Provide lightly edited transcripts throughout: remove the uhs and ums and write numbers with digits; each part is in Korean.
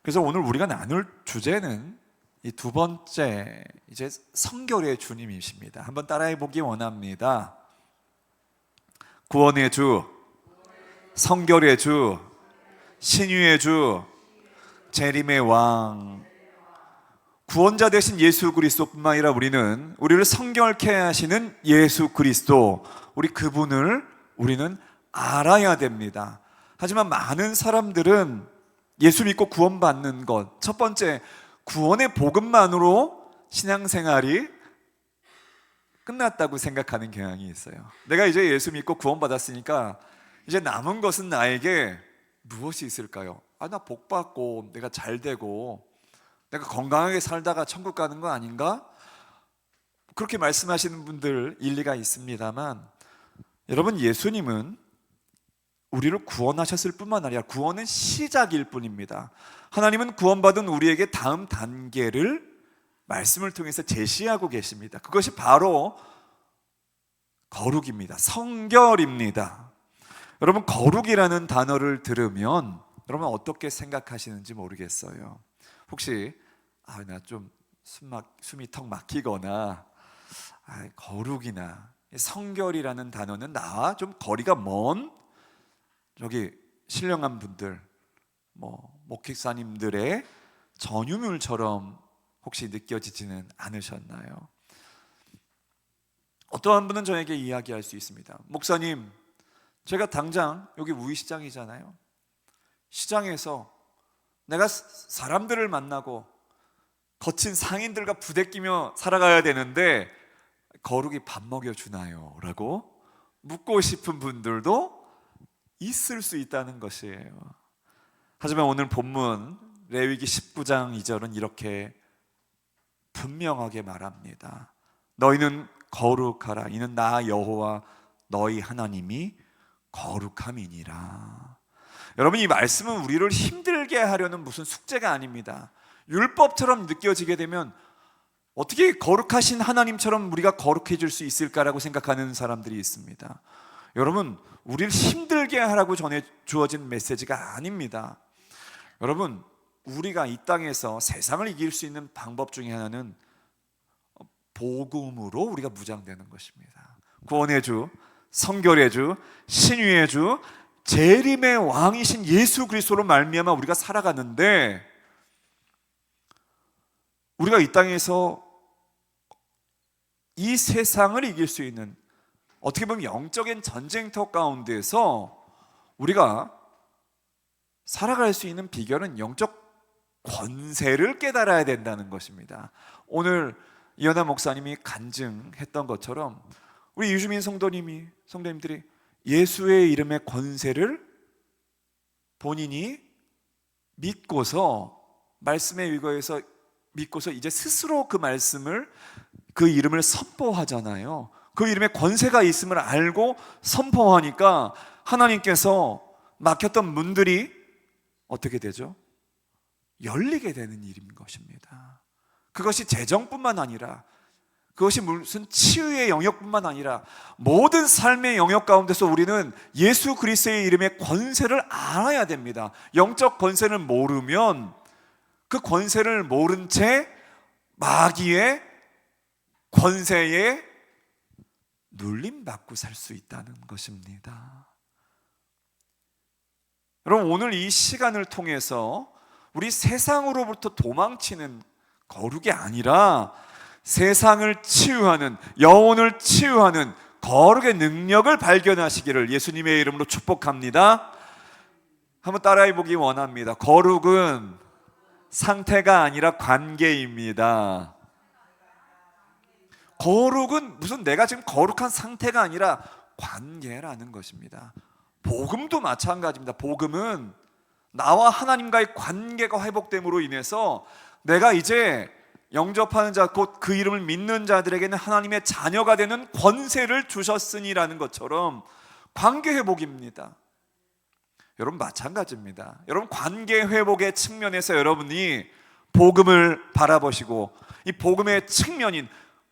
그래서 오늘 우리가 나눌 주제는 이 두 번째, 이제 성결의 주님이십니다. 한번 따라해 보기 원합니다. 구원의 주, 성결의 주, 신유의 주, 재림의 왕. 구원자 되신 예수 그리스도뿐만 아니라 우리를 성결케 하시는 예수 그리스도, 우리 그분을 우리는 알아야 됩니다. 하지만 많은 사람들은 예수 믿고 구원받는 것, 첫 번째 구원의 복음만으로 신앙생활이 끝났다고 생각하는 경향이 있어요. 내가 이제 예수 믿고 구원받았으니까 이제 남은 것은 나에게 무엇이 있을까요? 나 복 받고 내가 잘 되고 내가 건강하게 살다가 천국 가는 거 아닌가? 그렇게 말씀하시는 분들 일리가 있습니다만, 여러분, 예수님은 우리를 구원하셨을 뿐만 아니라 구원은 시작일 뿐입니다. 하나님은 구원받은 우리에게 다음 단계를 말씀을 통해서 제시하고 계십니다. 그것이 바로 거룩입니다. 성결입니다. 여러분, 거룩이라는 단어를 들으면 여러분 어떻게 생각하시는지 모르겠어요. 혹시 나 좀 숨이 턱 막히거나 거룩이나 성결이라는 단어는 나와 좀 거리가 먼 저기 신령한 분들, 목회사님들의 전유물처럼 혹시 느껴지지는 않으셨나요? 어떠한 분은 저에게 이야기할 수 있습니다. 목사님, 제가 당장 여기 우이시장이잖아요. 시장에서 내가 사람들을 만나고 거친 상인들과 부대끼며 살아가야 되는데 거룩이 밥 먹여주나요? 라고 묻고 싶은 분들도 있을 수 있다는 것이에요. 하지만 오늘 본문 레위기 19장 2절은 이렇게 분명하게 말합니다. 너희는 거룩하라. 이는 나 여호와 너희 하나님이 거룩함이니라. 여러분, 이 말씀은 우리를 힘들게 하려는 무슨 숙제가 아닙니다. 율법처럼 느껴지게 되면 어떻게 거룩하신 하나님처럼 우리가 거룩해질 수 있을까라고 생각하는 사람들이 있습니다. 여러분, 우리를 힘들게 하라고 전해 주어진 메시지가 아닙니다. 여러분, 우리가 이 땅에서 세상을 이길 수 있는 방법 중에 하나는 복음으로 우리가 무장되는 것입니다. 구원의 주, 성결의 주, 신유의 주, 재림의 왕이신 예수 그리스도로 말미암아 우리가 살아가는데, 우리가 이 땅에서 이 세상을 이길 수 있는, 어떻게 보면 영적인 전쟁터 가운데서 우리가 살아갈 수 있는 비결은 영적 권세를 깨달아야 된다는 것입니다. 오늘 이현아 목사님이 간증했던 것처럼 우리 유주민 성도님들이 예수의 이름의 권세를 본인이 믿고서, 말씀에 의거해서 믿고서 이제 스스로 그 말씀을, 그 이름을 선포하잖아요. 그 이름에 권세가 있음을 알고 선포하니까 하나님께서 막혔던 문들이 어떻게 되죠? 열리게 되는 일인 것입니다. 그것이 재정뿐만 아니라, 그것이 무슨 치유의 영역뿐만 아니라 모든 삶의 영역 가운데서 우리는 예수 그리스도의 이름의 권세를 알아야 됩니다. 영적 권세를 모르면 그 권세를 모른 채 마귀의 권세에 눌림받고 살 수 있다는 것입니다. 여러분, 오늘 이 시간을 통해서 우리 세상으로부터 도망치는 거룩이 아니라 세상을 치유하는, 영혼을 치유하는 거룩의 능력을 발견하시기를 예수님의 이름으로 축복합니다. 한번 따라해 보기 원합니다. 거룩은 상태가 아니라 관계입니다. 거룩은 무슨 내가 지금 거룩한 상태가 아니라 관계라는 것입니다. 복음도 마찬가지입니다. 복음은 나와 하나님과의 관계가 회복됨으로 인해서 내가 이제 영접하는 자, 곧 그 이름을 믿는 자들에게는 하나님의 자녀가 되는 권세를 주셨으니라는 것처럼 관계 회복입니다. 여러분, 마찬가지입니다. 여러분, 관계 회복의 측면에서 여러분이 복음을 바라보시고 이 복음의 측면인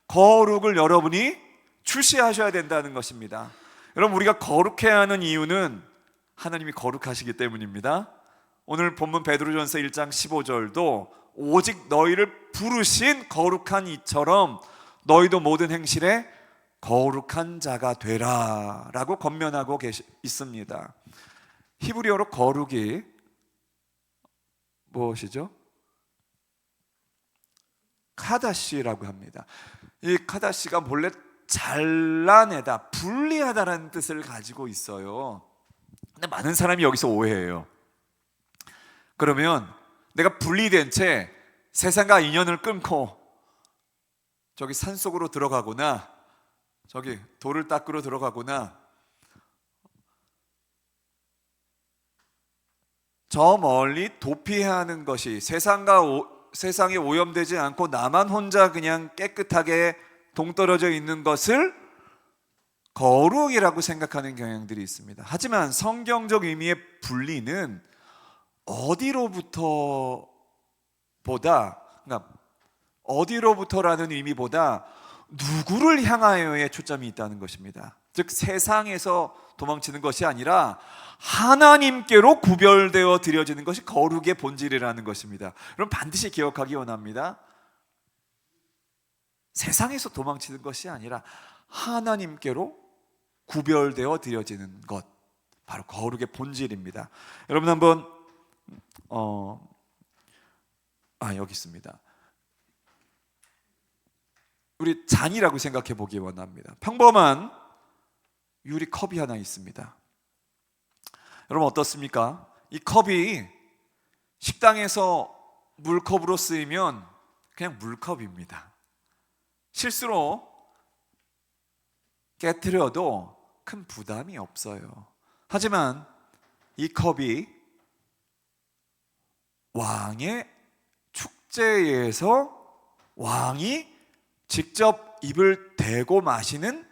거룩을 여러분이 주시하셔야 된다는 것입니다. 여러분, 우리가 거룩해야 하는 이유는 하나님이 거룩하시기 때문입니다. 오늘 본문 베드로전서 1장 15절도 오직 너희를 부르신 거룩한 이처럼 너희도 모든 행실에 거룩한 자가 되라 라고 권면하고 있습니다. 히브리어로 거룩이 무엇이죠? 카다시라고 합니다. 이 카다시가 본래 잘라내다, 분리하다라는 뜻을 가지고 있어요. 근데 많은 사람이 여기서 오해해요. 그러면 내가 분리된 채 세상과 인연을 끊고 저기 산속으로 들어가거나 저기 돌을 닦으러 들어가거나 저 멀리 도피해야 하는 것이 세상에 오염되지 않고 나만 혼자 그냥 깨끗하게 동떨어져 있는 것을 거룩이라고 생각하는 경향들이 있습니다. 하지만 성경적 의미의 분리는 그러니까 어디로부터라는 의미보다 누구를 향하여의 초점이 있다는 것입니다. 즉 세상에서 도망치는 것이 아니라 하나님께로 구별되어 드려지는 것이 거룩의 본질이라는 것입니다. 여러분 반드시 기억하기 원합니다. 세상에서 도망치는 것이 아니라 하나님께로 구별되어 드려지는 것, 바로 거룩의 본질입니다. 여러분 한번 여기 있습니다. 우리 잔이라고 생각해 보기 원합니다. 평범한 유리컵이 하나 있습니다. 여러분 어떻습니까? 이 컵이 식당에서 물컵으로 쓰이면 그냥 물컵입니다. 실수로 깨트려도 큰 부담이 없어요. 하지만 이 컵이 왕의 축제에서 왕이 직접 입을 대고 마시는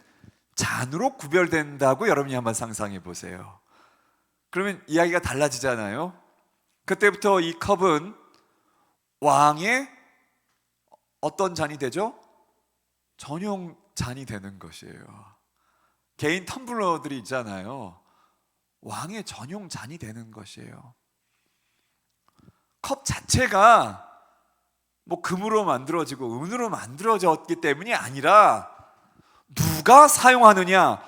잔으로 구별된다고 여러분이 한번 상상해 보세요. 그러면 이야기가 달라지잖아요. 그때부터 이 컵은 왕의 어떤 잔이 되죠? 전용 잔이 되는 것이에요. 개인 텀블러들이 있잖아요. 왕의 전용 잔이 되는 것이에요. 컵 자체가 뭐 금으로 만들어지고 은으로 만들어졌기 때문이 아니라 누가 사용하느냐,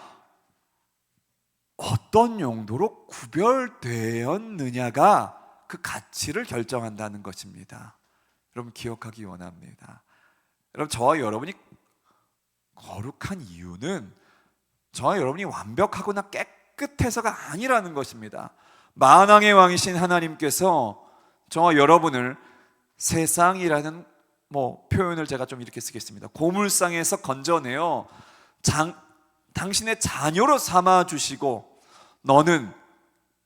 어떤 용도로 구별되었느냐가 그 가치를 결정한다는 것입니다. 여러분 기억하기 원합니다. 여러분 저와 여러분이 거룩한 이유는 저와 여러분이 완벽하거나 깨끗해서가 아니라는 것입니다. 만왕의 왕이신 하나님께서 저와 여러분을 세상이라는 표현을 제가 좀 이렇게 쓰겠습니다. 고물상에서 건져내어 당신의 자녀로 삼아주시고 너는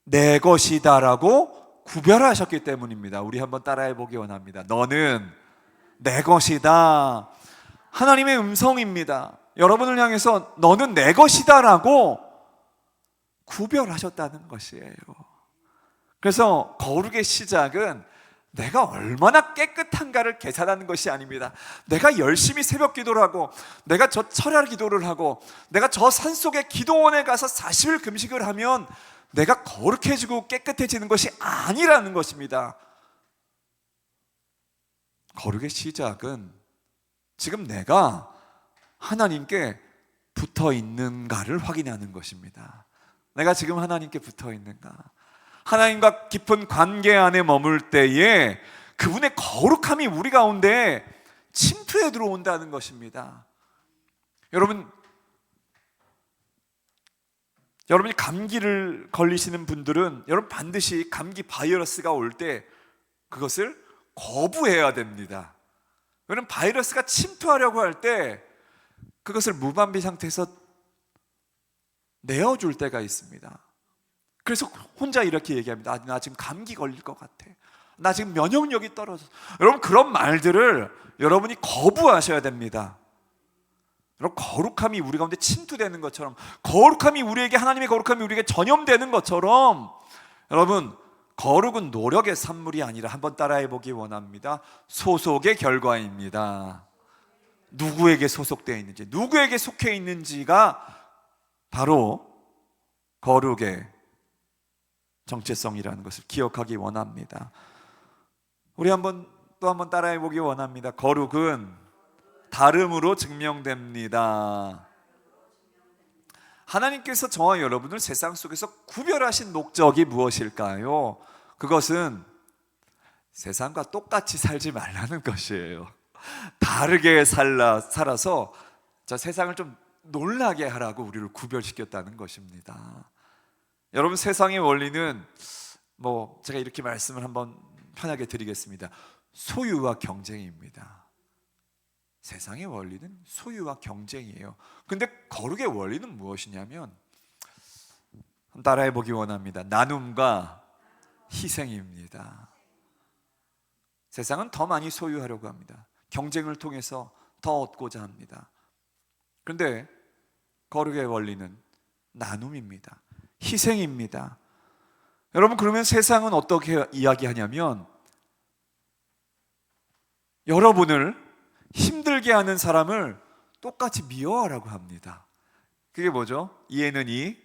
내 것이다 라고 구별하셨기 때문입니다. 우리 한번 따라해 보기 원합니다. 너는 내 것이다. 하나님의 음성입니다. 여러분을 향해서 너는 내 것이다 라고 구별하셨다는 것이에요. 그래서 거룩의 시작은 내가 얼마나 깨끗한가를 계산하는 것이 아닙니다. 내가 열심히 새벽 기도를 하고, 내가 저 철야 기도를 하고, 내가 저 산속의 기도원에 가서 40일 금식을 하면 내가 거룩해지고 깨끗해지는 것이 아니라는 것입니다. 거룩의 시작은 지금 내가 하나님께 붙어 있는가를 확인하는 것입니다. 내가 지금 하나님께 붙어 있는가? 하나님과 깊은 관계 안에 머물 때에 그분의 거룩함이 우리 가운데 침투해 들어온다는 것입니다. 여러분이 감기를 걸리시는 분들은 여러분 반드시 감기 바이러스가 올 때 그것을 거부해야 됩니다. 왜냐하면 바이러스가 침투하려고 할 때 그것을 무방비 상태에서 내어줄 때가 있습니다. 그래서 혼자 이렇게 얘기합니다. 나 지금 감기 걸릴 것 같아. 나 지금 면역력이 떨어졌어. 여러분 그런 말들을 여러분이 거부하셔야 됩니다. 여러분 거룩함이 우리 가운데 침투되는 것처럼, 거룩함이 우리에게, 하나님의 거룩함이 우리에게 전염되는 것처럼, 여러분 거룩은 노력의 산물이 아니라, 한번 따라해 보기 원합니다, 소속의 결과입니다. 누구에게 소속되어 있는지, 누구에게 속해 있는지가 바로 거룩의 정체성이라는 것을 기억하기 원합니다. 우리 또 한번 따라해 보기 원합니다. 거룩은 다름으로 증명됩니다. 하나님께서 저와 여러분을 세상 속에서 구별하신 목적이 무엇일까요? 그것은 세상과 똑같이 살지 말라는 것이에요. 다르게 살아서 세상을 좀 놀라게 하라고 우리를 구별시켰다는 것입니다. 여러분, 세상의 원리는 제가 이렇게 말씀을 한번 편하게 드리겠습니다. 소유와 경쟁입니다. 세상의 원리는 소유와 경쟁이에요. 근데 거룩의 원리는 무엇이냐면, 따라해 보기 원합니다. 나눔과 희생입니다. 세상은 더 많이 소유하려고 합니다. 경쟁을 통해서 더 얻고자 합니다. 그런데 거룩의 원리는 나눔입니다. 희생입니다. 여러분, 그러면 세상은 어떻게 이야기하냐면, 여러분을 힘들게 하는 사람을 똑같이 미워하라고 합니다. 그게 뭐죠? 이에는 이,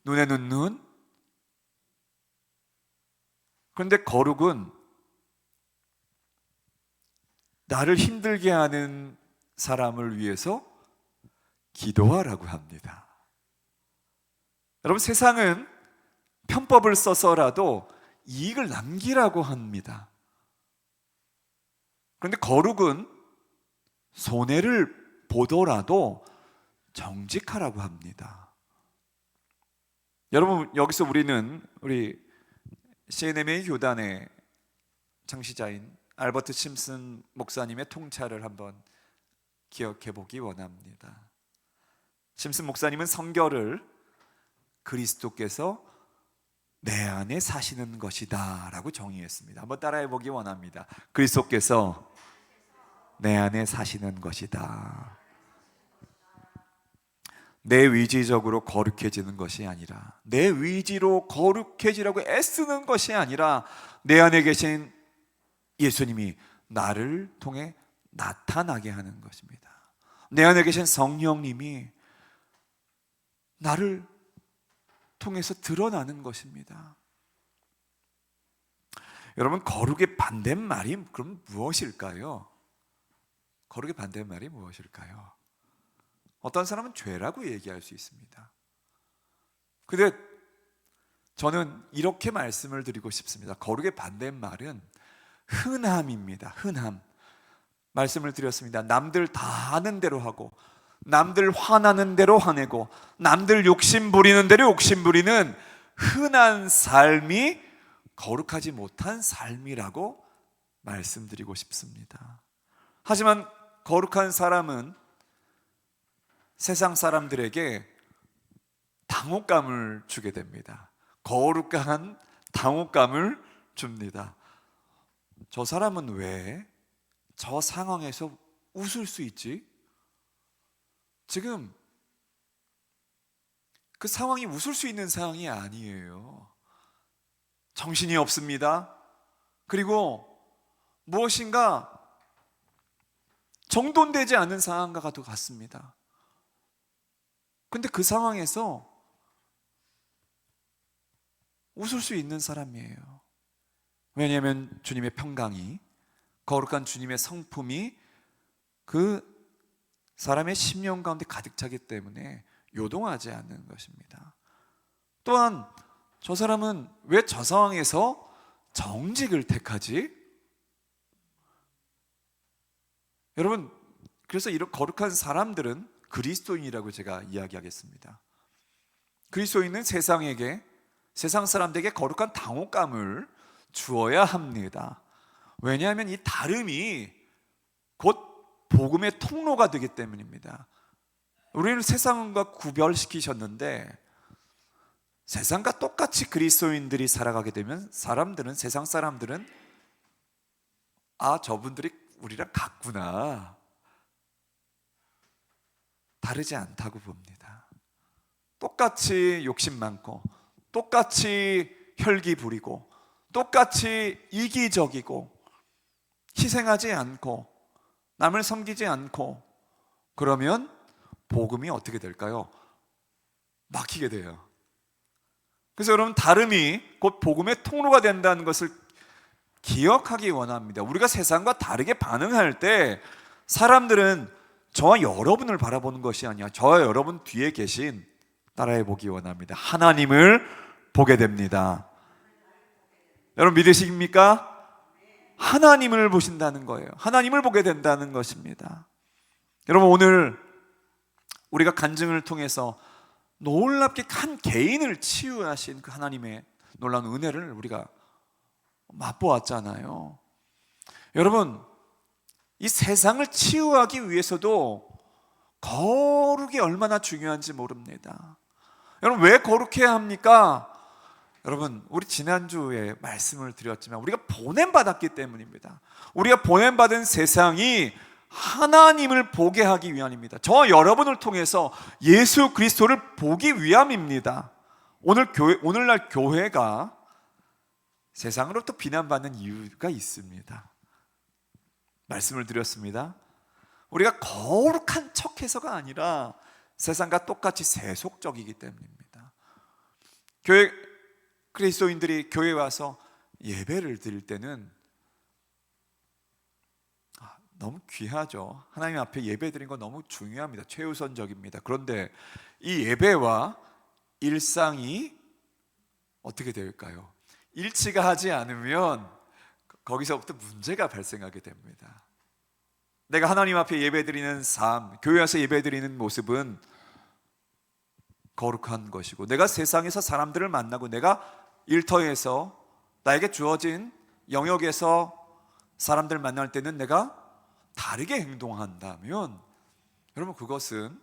눈에는 눈. 그런데 거룩은 나를 힘들게 하는 사람을 위해서 기도하라고 합니다. 여러분, 세상은 편법을 써서라도 이익을 남기라고 합니다. 그런데 거룩은 손해를 보더라도 정직하라고 합니다. 여러분, 여기서 우리 CNMA 교단의 창시자인 알버트 심슨 목사님의 통찰을 한번 기억해 보기 원합니다. 심슨 목사님은 성결을 그리스도께서 내 안에 사시는 것이다 라고 정의했습니다. 한번 따라해 보기 원합니다. 그리스도께서 내 안에 사시는 것이다. 내 의지적으로 거룩해지는 것이 아니라, 내 의지로 거룩해지라고 애쓰는 것이 아니라, 내 안에 계신 예수님이 나를 통해 나타나게 하는 것입니다. 내 안에 계신 성령님이 나를 통해서 드러나는 것입니다. 여러분, 거룩의 반대말이 그럼 무엇일까요? 거룩의 반대말이 무엇일까요? 어떤 사람은 죄라고 얘기할 수 있습니다. 근데 저는 이렇게 말씀을 드리고 싶습니다. 거룩의 반대말은 흔함입니다. 흔함. 말씀을 드렸습니다. 남들 다 하는 대로 하고, 남들 화나는 대로 화내고, 남들 욕심 부리는 대로 욕심 부리는 흔한 삶이 거룩하지 못한 삶이라고 말씀드리고 싶습니다. 하지만 거룩한 사람은 세상 사람들에게 당혹감을 주게 됩니다. 거룩한 당혹감을 줍니다. 저 사람은 왜 저 상황에서 웃을 수 있지? 지금 그 상황이 웃을 수 있는 상황이 아니에요. 정신이 없습니다. 그리고 무엇인가 정돈되지 않은 상황과 같습니다. 근데 그 상황에서 웃을 수 있는 사람이에요. 왜냐하면 주님의 평강이, 거룩한 주님의 성품이 그 사람의 심령 가운데 가득 차기 때문에 요동하지 않는 것입니다. 또한 저 사람은 왜 저 상황에서 정직을 택하지? 여러분, 그래서 이런 거룩한 사람들은 그리스도인이라고 제가 이야기하겠습니다. 그리스도인은 세상 사람들에게 거룩한 당혹감을 주어야 합니다. 왜냐하면 이 다름이 곧 복음의 통로가 되기 때문입니다. 우리는 세상과 구별시키셨는데, 세상과 똑같이 그리스도인들이 살아가게 되면 세상 사람들은 저분들이 우리랑 같구나, 다르지 않다고 봅니다. 똑같이 욕심 많고, 똑같이 혈기 부리고, 똑같이 이기적이고, 희생하지 않고, 남을 섬기지 않고, 그러면 복음이 어떻게 될까요? 막히게 돼요. 그래서 여러분, 다름이 곧 복음의 통로가 된다는 것을 기억하기 원합니다. 우리가 세상과 다르게 반응할 때 사람들은 저와 여러분을 바라보는 것이 아니야, 저와 여러분 뒤에 계신, 따라해 보기 원합니다, 하나님을 보게 됩니다. 여러분 믿으십니까? 하나님을 보신다는 거예요. 하나님을 보게 된다는 것입니다. 여러분, 오늘 우리가 간증을 통해서 놀랍게 한 개인을 치유하신 그 하나님의 놀라운 은혜를 우리가 맛보았잖아요. 여러분, 이 세상을 치유하기 위해서도 거룩이 얼마나 중요한지 모릅니다. 여러분, 왜 거룩해야 합니까? 여러분, 우리 지난주에 말씀을 드렸지만 우리가 보냄받았기 때문입니다. 우리가 보냄받은 세상이 하나님을 보게 하기 위함입니다. 저와 여러분을 통해서 예수 그리스도를 보기 위함입니다. 오늘날 교회가 세상으로부터 비난받는 이유가 있습니다. 말씀을 드렸습니다. 우리가 거룩한 척해서가 아니라 세상과 똑같이 세속적이기 때문입니다. 그리스도인들이 교회에 와서 예배를 드릴 때는 너무 귀하죠. 하나님 앞에 예배 드리는 건 너무 중요합니다. 최우선적입니다. 그런데 이 예배와 일상이 어떻게 될까요? 일치가 하지 않으면 거기서부터 문제가 발생하게 됩니다. 내가 하나님 앞에 예배 드리는 삶, 교회 와서 예배 드리는 모습은 거룩한 것이고, 내가 세상에서 사람들을 만나고 내가 일터에서 나에게 주어진 영역에서 사람들 만날 때는 내가 다르게 행동한다면, 여러분, 그것은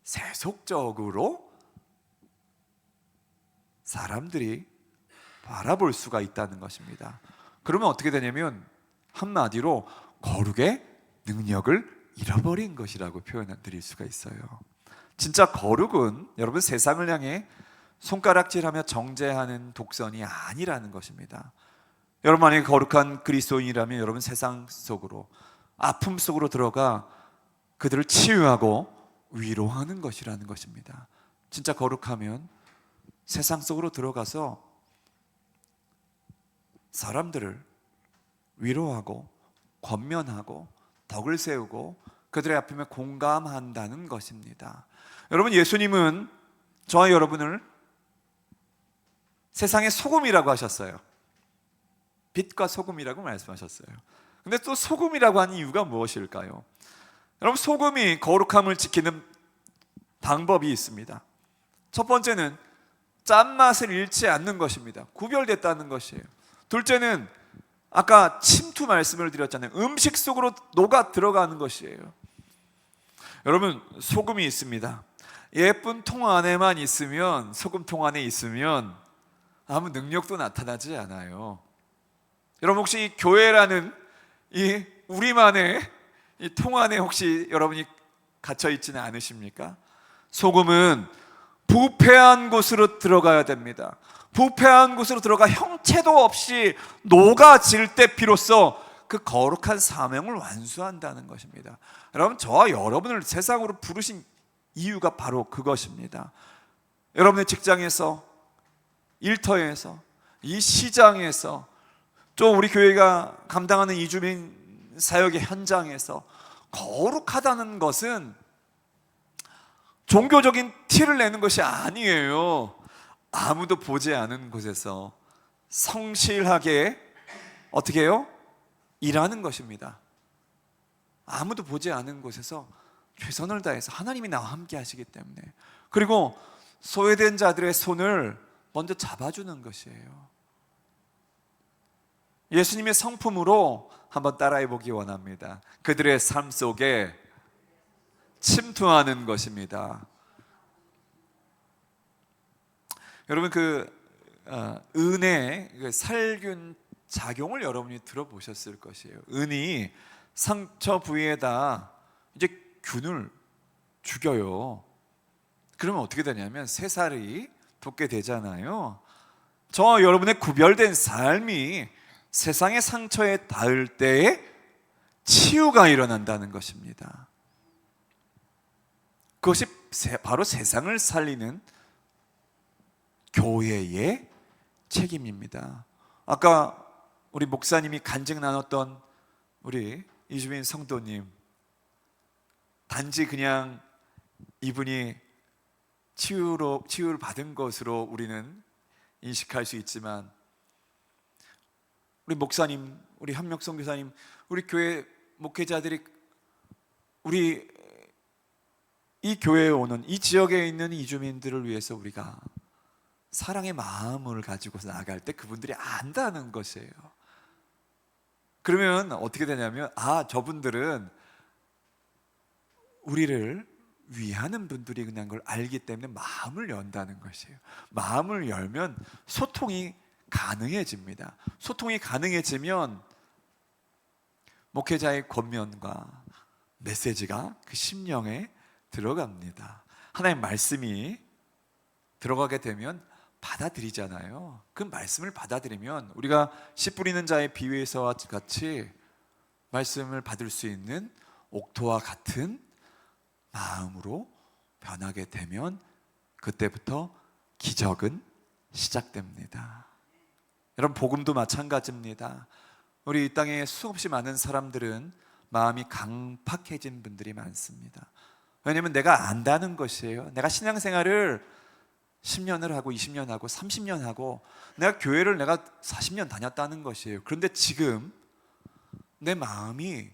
세속적으로 사람들이 바라볼 수가 있다는 것입니다. 그러면 어떻게 되냐면 한마디로 거룩의 능력을 잃어버린 것이라고 표현 드릴 수가 있어요. 진짜 거룩은 여러분, 세상을 향해 손가락질하며 정죄하는 독선이 아니라는 것입니다. 여러분, 만약에 거룩한 그리스도인이라면 여러분 세상 속으로, 아픔 속으로 들어가 그들을 치유하고 위로하는 것이라는 것입니다. 진짜 거룩하면 세상 속으로 들어가서 사람들을 위로하고 권면하고 덕을 세우고 그들의 아픔에 공감한다는 것입니다. 여러분, 예수님은 저와 여러분을 세상의 소금이라고 하셨어요. 빛과 소금이라고 말씀하셨어요. 근데 또 소금이라고 하는 이유가 무엇일까요? 여러분, 소금이 거룩함을 지키는 방법이 있습니다. 첫 번째는 짠맛을 잃지 않는 것입니다. 구별됐다는 것이에요. 둘째는 아까 침투 말씀을 드렸잖아요. 음식 속으로 녹아 들어가는 것이에요. 여러분, 소금이 있습니다. 예쁜 통 안에만 있으면, 소금통 안에 있으면 아무 능력도 나타나지 않아요. 여러분, 혹시 이 교회라는 이 우리만의 이 통 안에 혹시 여러분이 갇혀 있지는 않으십니까? 소금은 부패한 곳으로 들어가야 됩니다. 부패한 곳으로 들어가 형체도 없이 녹아질 때 비로소 그 거룩한 사명을 완수한다는 것입니다. 여러분, 저와 여러분을 세상으로 부르신 이유가 바로 그것입니다. 여러분의 직장에서, 일터에서, 이 시장에서, 또 우리 교회가 감당하는 이주민 사역의 현장에서 거룩하다는 것은 종교적인 티를 내는 것이 아니에요. 아무도 보지 않은 곳에서 성실하게 어떻게 해요? 일하는 것입니다. 아무도 보지 않은 곳에서 최선을 다해서 하나님이 나와 함께 하시기 때문에, 그리고 소외된 자들의 손을 먼저 잡아주는 것이에요. 예수님의 성품으로 한번 따라해 보기 원합니다. 그들의 삶 속에 침투하는 것입니다. 여러분, 은의 살균 작용을 여러분이 들어보셨을 것이에요. 은이 상처 부위에다 이제 균을 죽여요. 그러면 어떻게 되냐면 새살이 돋게 되잖아요. 저와 여러분의 구별된 삶이 세상의 상처에 닿을 때에 치유가 일어난다는 것입니다. 그것이 바로 세상을 살리는 교회의 책임입니다. 아까 우리 목사님이 간증 나눴던 우리 이주민 성도님, 단지 그냥 이분이 치유를 받은 것으로 우리는 인식할 수 있지만, 우리 목사님, 우리 한명성 교사님, 우리 교회 목회자들이 우리 이 교회에 오는, 이 지역에 있는 이주민들을 위해서 우리가 사랑의 마음을 가지고 나아갈 때 그분들이 안다는 것이에요. 그러면 어떻게 되냐면, 저분들은 우리를 위하는 분들이 그냥 걸 알기 때문에 마음을 연다는 것이에요. 마음을 열면 소통이 가능해집니다. 소통이 가능해지면 목회자의 권면과 메시지가 그 심령에 들어갑니다. 하나님의 말씀이 들어가게 되면 받아들이잖아요. 그 말씀을 받아들이면 우리가 씨 뿌리는 자의 비유에서와 같이 말씀을 받을 수 있는 옥토와 같은 마음으로 변하게 되면 그때부터 기적은 시작됩니다. 여러분, 복음도 마찬가지입니다. 우리 이 땅에 수없이 많은 사람들은 마음이 강팍해진 분들이 많습니다. 왜냐하면 내가 안다는 것이에요. 내가 신앙생활을 10년을 하고 20년 하고 30년 하고 내가 교회를 내가 40년 다녔다는 것이에요. 그런데 지금 내 마음이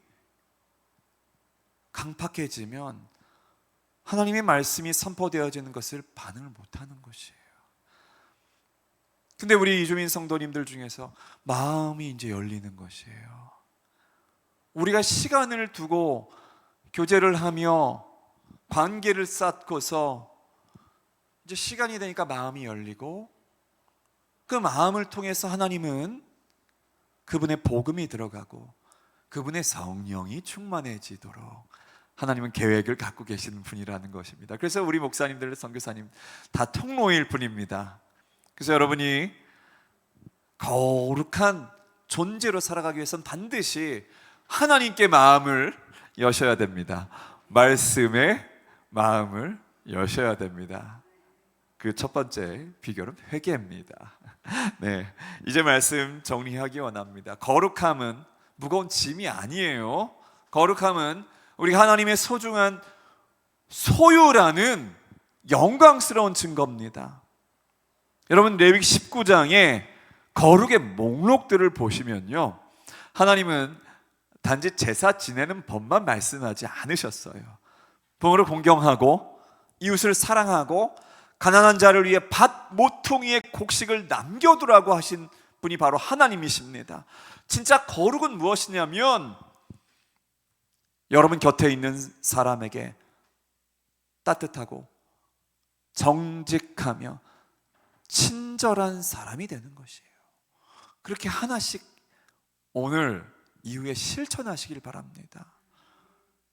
강팍해지면 하나님의 말씀이 선포되어지는 것을 반응을 못하는 것이에요. 근데 우리 이주민 성도님들 중에서 마음이 이제 열리는 것이에요. 우리가 시간을 두고 교제를 하며 관계를 쌓고서 이제 시간이 되니까 마음이 열리고, 그 마음을 통해서 하나님은 그분의 복음이 들어가고 그분의 성령이 충만해지도록 하나님은 계획을 갖고 계시는 분이라는 것입니다. 그래서 우리 목사님들, 선교사님 다 통로일 뿐입니다. 그래서 여러분이 거룩한 존재로 살아가기 위해서는 반드시 하나님께 마음을 여셔야 됩니다. 말씀에 마음을 여셔야 됩니다. 그 첫 번째 비결은 회개입니다. 네, 이제 말씀 정리하기 원합니다. 거룩함은 무거운 짐이 아니에요. 거룩함은 우리 하나님의 소중한 소유라는 영광스러운 증거입니다. 여러분, 레위기 19장에 거룩의 목록들을 보시면요, 하나님은 단지 제사 지내는 법만 말씀하지 않으셨어요. 부모를 공경하고 이웃을 사랑하고 가난한 자를 위해 밭 모퉁이에 곡식을 남겨두라고 하신 분이 바로 하나님이십니다. 진짜 거룩은 무엇이냐면 여러분 곁에 있는 사람에게 따뜻하고 정직하며 친절한 사람이 되는 것이에요. 그렇게 하나씩 오늘 이후에 실천하시길 바랍니다.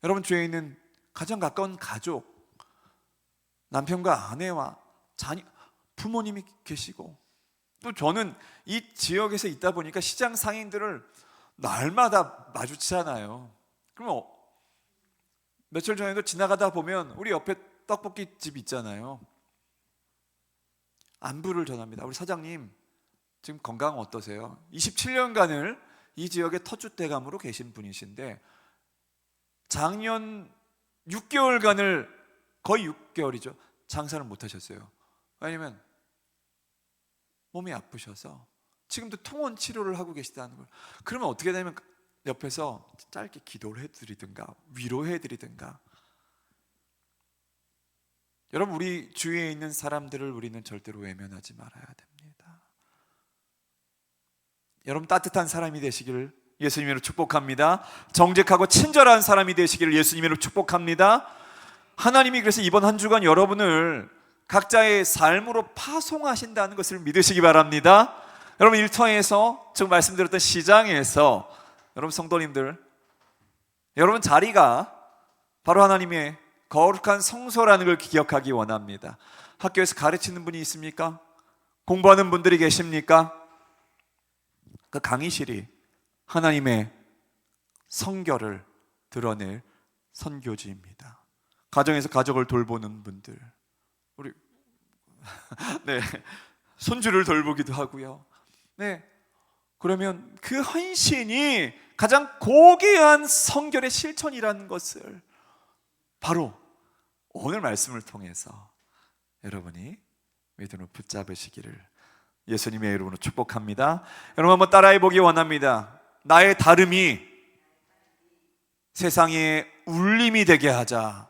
여러분 주위에 있는 가장 가까운 가족, 남편과 아내와 자녀, 부모님이 계시고, 또 저는 이 지역에서 있다 보니까 시장 상인들을 날마다 마주치잖아요. 그럼 며칠 전에도 지나가다 보면 우리 옆에 떡볶이 집 있잖아요. 안부를 전합니다. 우리 사장님 지금 건강 어떠세요? 27년간을 이 지역의 터줏대감으로 계신 분이신데 작년 6개월간을, 거의 6개월이죠, 장사를 못 하셨어요. 왜냐면 몸이 아프셔서 지금도 통원 치료를 하고 계시다는 걸. 그러면 어떻게 되면 옆에서 짧게 기도를 해드리든가 위로해드리든가. 여러분, 우리 주위에 있는 사람들을 우리는 절대로 외면하지 말아야 됩니다. 여러분, 따뜻한 사람이 되시기를 예수님으로 축복합니다. 정직하고 친절한 사람이 되시기를 예수님으로 축복합니다. 하나님이 그래서 이번 한 주간 여러분을 각자의 삶으로 파송하신다는 것을 믿으시기 바랍니다. 여러분, 일터에서 지금 말씀드렸던 시장에서 여러분 성도님들, 여러분 자리가 바로 하나님의 거룩한 성소라는 걸 기억하기 원합니다. 학교에서 가르치는 분이 있습니까? 공부하는 분들이 계십니까? 그 강의실이 하나님의 성결을 드러낼 선교지입니다. 가정에서 가족을 돌보는 분들, 우리 네, 손주를 돌보기도 하고요. 네. 그러면 그 헌신이 가장 고귀한 성결의 실천이라는 것을 바로 오늘 말씀을 통해서 여러분이 믿음으로 붙잡으시기를 예수님의 이름으로 축복합니다. 여러분 한번 따라해 보기 원합니다. 나의 다름이 세상에 울림이 되게 하자.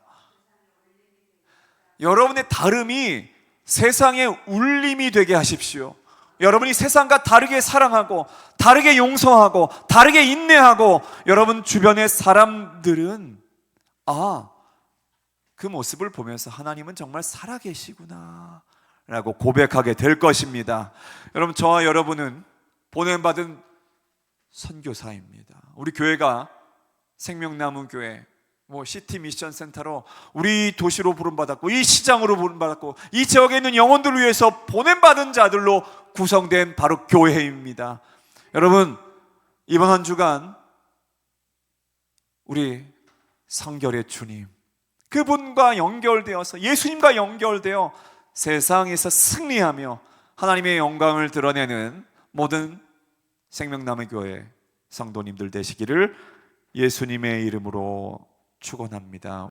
여러분의 다름이 세상에 울림이 되게 하십시오. 여러분이 세상과 다르게 사랑하고 다르게 용서하고 다르게 인내하고 여러분 주변의 사람들은 그 모습을 보면서 하나님은 정말 살아계시구나 라고 고백하게 될 것입니다. 여러분, 저와 여러분은 보냄받은 선교사입니다. 우리 교회가 생명나무 교회, 시티 미션 센터로 우리 도시로 부름받았고 이 시장으로 부름받았고 이 지역에 있는 영혼들을 위해서 보냄받은 자들로 구성된 바로 교회입니다. 여러분, 이번 한 주간 우리 성결의 주님, 그분과 연결되어서 예수님과 연결되어 세상에서 승리하며 하나님의 영광을 드러내는 모든 생명나무 교회 성도님들 되시기를 예수님의 이름으로 축원합니다.